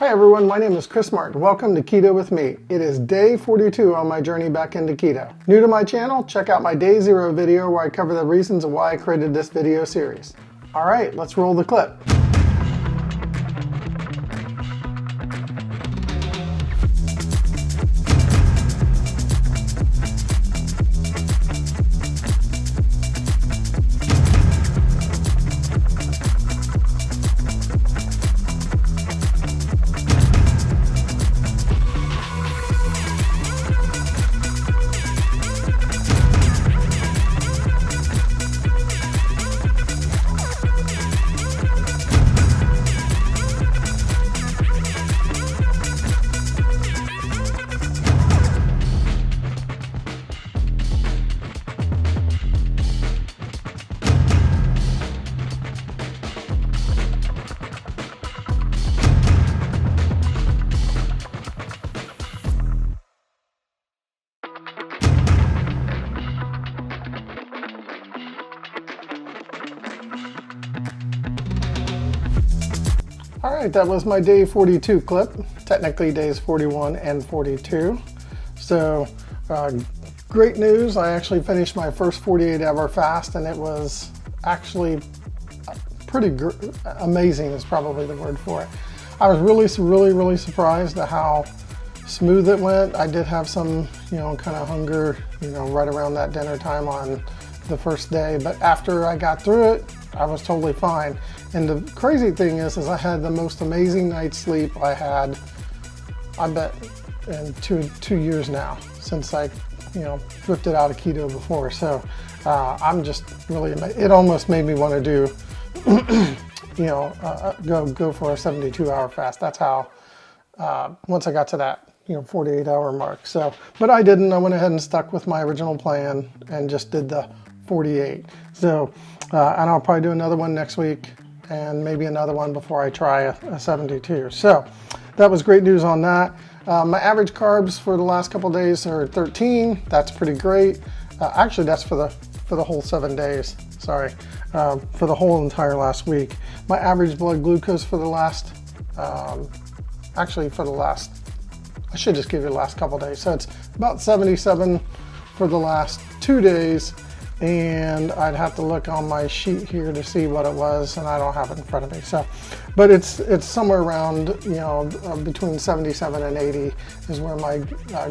Hi everyone, my name is Chris Martin. Welcome to Keto with me. It is day 42 on my journey back into keto. New to my channel, check out my day 0 video where I cover the reasons of why I created this video series. All right, let's roll the clip. All right, that was my day 42 clip. Technically days 41 and 42. So great news. I actually finished my first 48-hour fast and it was actually pretty amazing is probably the word for it. I was really surprised at how smooth it went. I did have some, kind of hunger, right around that dinner time on the first day, but after I got through it, I was totally fine. And the crazy thing is I had the most amazing night's sleep I had, I bet, in two years now, since I, drifted out of keto before. So I'm just really amazed. It almost made me want to do, go for a 72-hour fast. That's how, once I got to that, 48-hour mark. So, but I didn't. I went ahead and stuck with my original plan and just did the 48. So, and I'll probably do another one next week and maybe another one before I try a 72. So that was great news on that. My average carbs for the last couple days are 13. That's pretty great. Actually, that's for the whole 7 days. Sorry, for the whole entire last week. My average blood glucose for the last, I should just give you the last couple days. So it's about 77 for the last 2 days. And I'd have to look on my sheet here to see what it was, and I don't have it in front of me. So, but it's somewhere around, between 77 and 80 is where my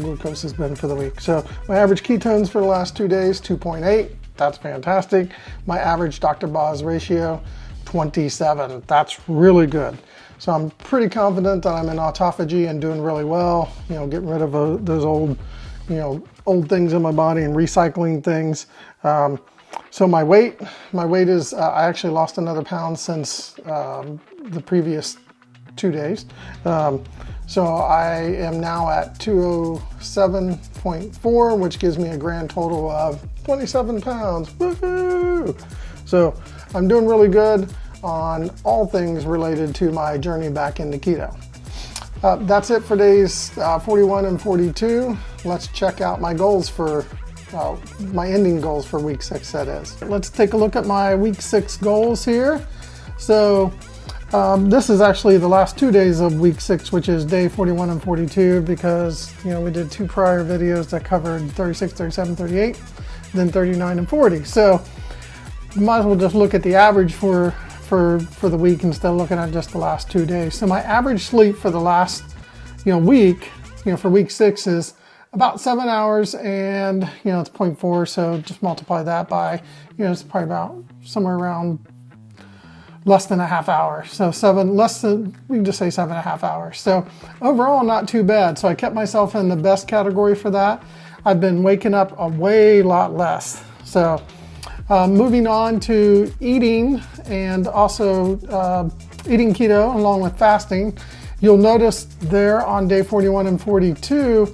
glucose has been for the week. So my average ketones for the last 2 days, 2.8. That's fantastic. My average Dr. Boz ratio, 27. That's really good. So I'm pretty confident that I'm in autophagy and doing really well, getting rid of those old things in my body and recycling things. So my weight is, I actually lost another pound since the previous 2 days. So I am now at 207.4, which gives me a grand total of 27 pounds. Woohoo! So I'm doing really good on all things related to my journey back into keto. That's it for days 41 and 42. Let's check out my goals for, my ending goals for week 6, that is. Let's take a look at my week 6 goals here. So this is actually the last 2 days of week 6, which is day 41 and 42, because, we did 2 prior videos that covered 36, 37, 38, then 39 and 40. So might as well just look at the average for the week instead of looking at just the last 2 days. So my average sleep for the last, week, for week 6 is about 7 hours, and it's 0.4. So just multiply that by, it's probably about somewhere around less than a half hour. So we can just say 7.5 hours. So overall, not too bad. So I kept myself in the best category for that. I've been waking up a lot less. So moving on to eating, and also eating keto along with fasting. You'll notice there on day 41 and 42,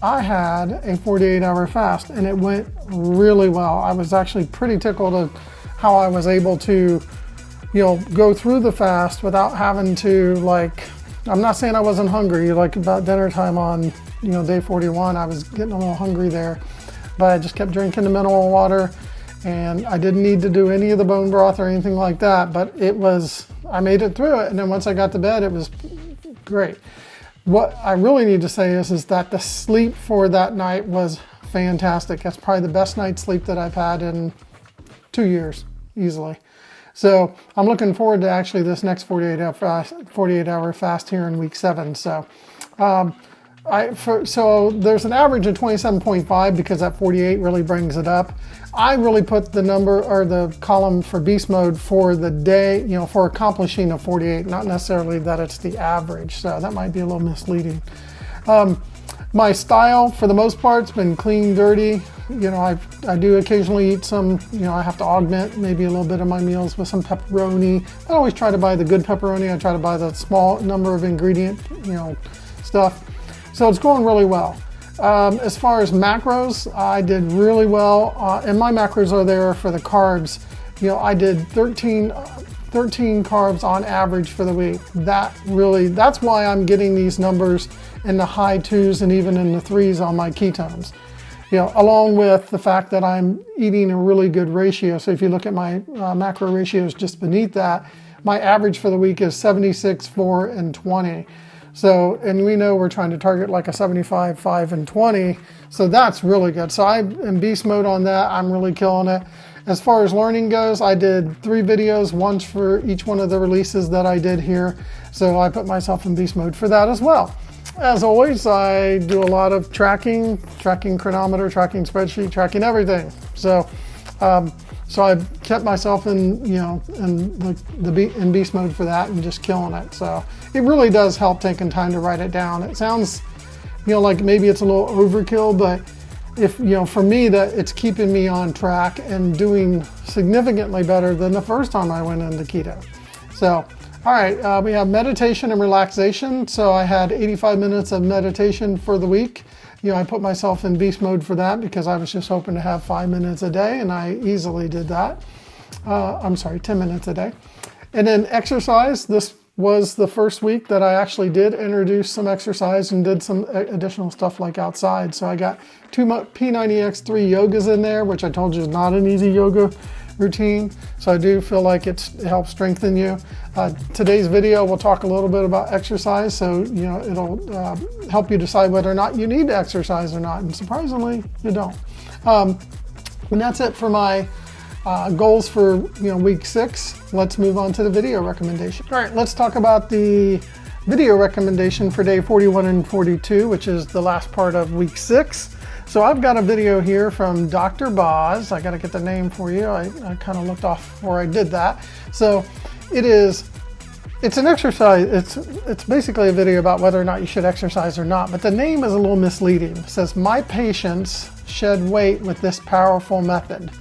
I had a 48-hour fast and it went really well. I was actually pretty tickled at how I was able to, go through the fast without having to, I'm not saying I wasn't hungry, about dinner time on, day 41, I was getting a little hungry there, but I just kept drinking the mineral water. And I didn't need to do any of the bone broth or anything like that, but I made it through it. And then once I got to bed, it was great. What I really need to say is that the sleep for that night was fantastic. That's probably the best night's sleep that I've had in 2 years, easily. So I'm looking forward to actually this next 48-hour fast here in week 7. So so there's an average of 27.5 because that 48 really brings it up. I really put the number or the column for beast mode for the day, for accomplishing a 48, not necessarily that it's the average. So that might be a little misleading. My style, for the most part, has been clean, dirty. I do occasionally eat some, I have to augment maybe a little bit of my meals with some pepperoni. I always try to buy the good pepperoni. I try to buy the small number of ingredient, stuff. So it's going really well. As far as macros, I did really well. And my macros are there for the carbs. I did 13 carbs on average for the week. That's why I'm getting these numbers in the high 2s and even in the 3s on my ketones. Along with the fact that I'm eating a really good ratio. So if you look at my macro ratios just beneath that, my average for the week is 76, 4, and 20. So, and we know we're trying to target like a 75, 5, and 20. So that's really good. So I'm in beast mode on that. I'm really killing it. As far as learning goes, I did 3 videos, once for each one of the releases that I did here. So I put myself in beast mode for that as well. As always, I do a lot of tracking chronometer, tracking spreadsheet, tracking everything. So, so I've kept myself in, in beast mode for that and just killing it. So it really does help taking time to write it down. It sounds, like maybe it's a little overkill, but if, for me, that it's keeping me on track and doing significantly better than the first time I went into keto. So, all right, we have meditation and relaxation. So I had 85 minutes of meditation for the week. I put myself in beast mode for that because I was just hoping to have 5 minutes a day, and I easily did that. 10 minutes a day. And then exercise. This was the first week that I actually did introduce some exercise and did some additional stuff like outside. So I got 2 P90X3 yogas in there, which I told you is not an easy yoga routine. So I do feel like it helps strengthen you. Today's video, we'll talk a little bit about exercise. So, it'll help you decide whether or not you need to exercise or not. And surprisingly, you don't. And that's it for my goals for week 6. Let's move on to the video recommendation. All right, let's talk about the video recommendation for day 41 and 42, which is the last part of week 6. So I've got a video here from Dr. Boz. I got to get the name for you. I kind of looked off before I did that. So it's an exercise. It's basically a video about whether or not you should exercise or not, but the name is a little misleading. It says, "My patients shed weight with this powerful method."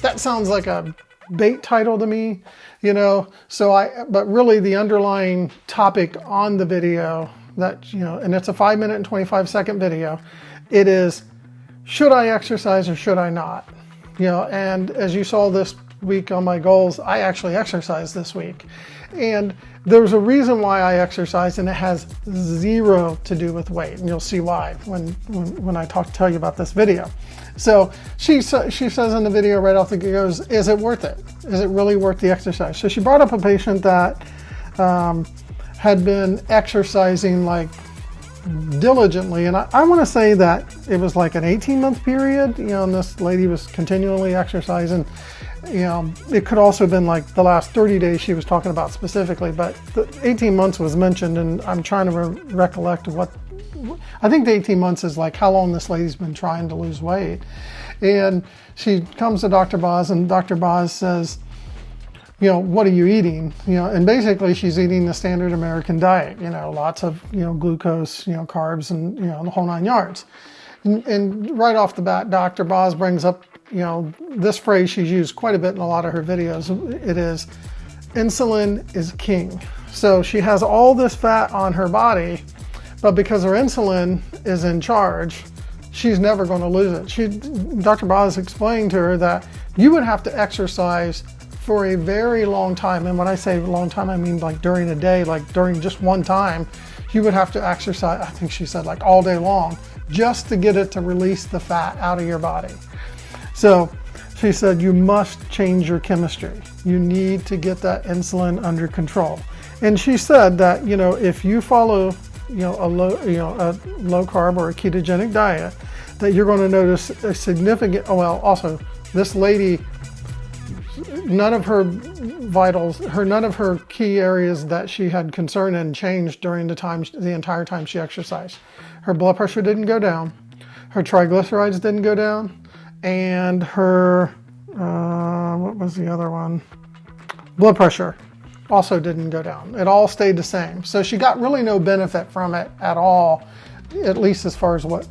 That sounds like a bait title to me, but really the underlying topic on the video and it's a 5-minute and 25-second video. It is, should I exercise or should I not? And as you saw this week on my goals, I actually exercised this week. And there's a reason why I exercise, and it has 0 to do with weight. And you'll see why when I tell you about this video. So she says in the video right off the goes, is it worth it? Is it really worth the exercise? So she brought up a patient that had been exercising like diligently, and I want to say that it was like an 18-month period, and this lady was continually exercising. It could also have been like the last 30 days she was talking about specifically, but the 18 months was mentioned, and I'm trying to recollect what, I think the 18 months is like how long this lady's been trying to lose weight. And she comes to Dr. Boz, and Dr. Boz says, what are you eating? And basically she's eating the standard American diet, lots of, glucose, carbs, and, the whole 9 yards. And right off the bat, Dr. Boz brings up, this phrase she's used quite a bit in a lot of her videos. It is, insulin is king. So she has all this fat on her body, but because her insulin is in charge, she's never going to lose it. Dr. Boz explained to her that you would have to exercise for a very long time. And when I say long time, I mean like during a day, like during just one time, you would have to exercise, I think she said like all day long, just to get it to release the fat out of your body. So she said, you must change your chemistry. You need to get that insulin under control. And she said that, you know, if you follow, a low carb or a ketogenic diet, that you're going to notice a significant, well, also this lady, none of her vitals, none of her key areas that she had concern in changed during the entire time she exercised. Her blood pressure didn't go down, her triglycerides didn't go down, and her, what was the other one? Blood pressure also didn't go down. It all stayed the same. So she got really no benefit from it at all, at least as far as what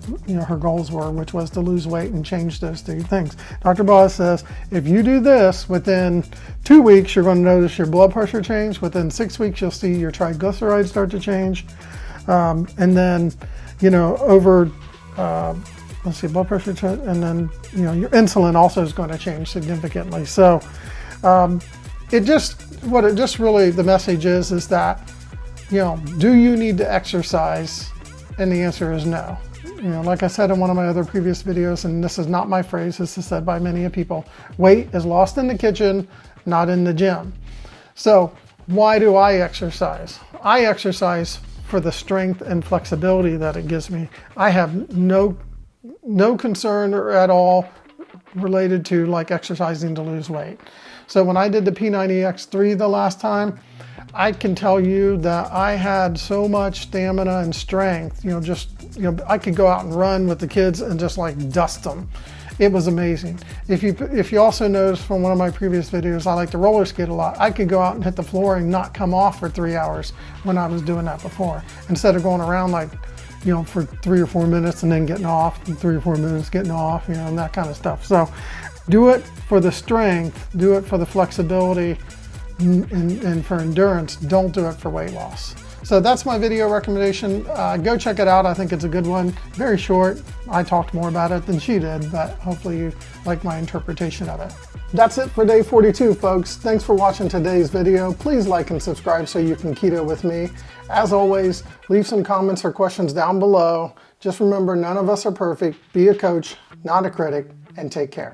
her goals were, which was to lose weight and change those two things. Dr. Boz says, if you do this, within 2 weeks, you're going to notice your blood pressure change. Within 6 weeks, you'll see your triglycerides start to change. And then, over, let's see, blood pressure, and then, your insulin also is going to change significantly. So the message is that, do you need to exercise? And the answer is no. Like I said in one of my other previous videos, and this is not my phrase, this is said by many people, weight is lost in the kitchen, not in the gym. So why do I exercise? I exercise for the strength and flexibility that it gives me. I have no concern at all related to like exercising to lose weight. So when I did the P90X3 the last time, I can tell you that I had so much stamina and strength, I could go out and run with the kids and just like dust them. It was amazing. If you also notice from one of my previous videos, I like to roller skate a lot. I could go out and hit the floor and not come off for 3 hours when I was doing that before. Instead of going around like, for 3 or 4 minutes and then getting off, and 3 or 4 minutes getting off, and that kind of stuff. So do it for the strength, do it for the flexibility, and for endurance. Don't do it for weight loss. So that's my video recommendation. Go check it out. I think it's a good one. Very short. I talked more about it than she did, but hopefully you like my interpretation of it. That's it for day 42, folks. Thanks for watching today's video. Please like and subscribe so you can keto with me. As always, leave some comments or questions down below. Just remember, none of us are perfect. Be a coach, not a critic, and take care.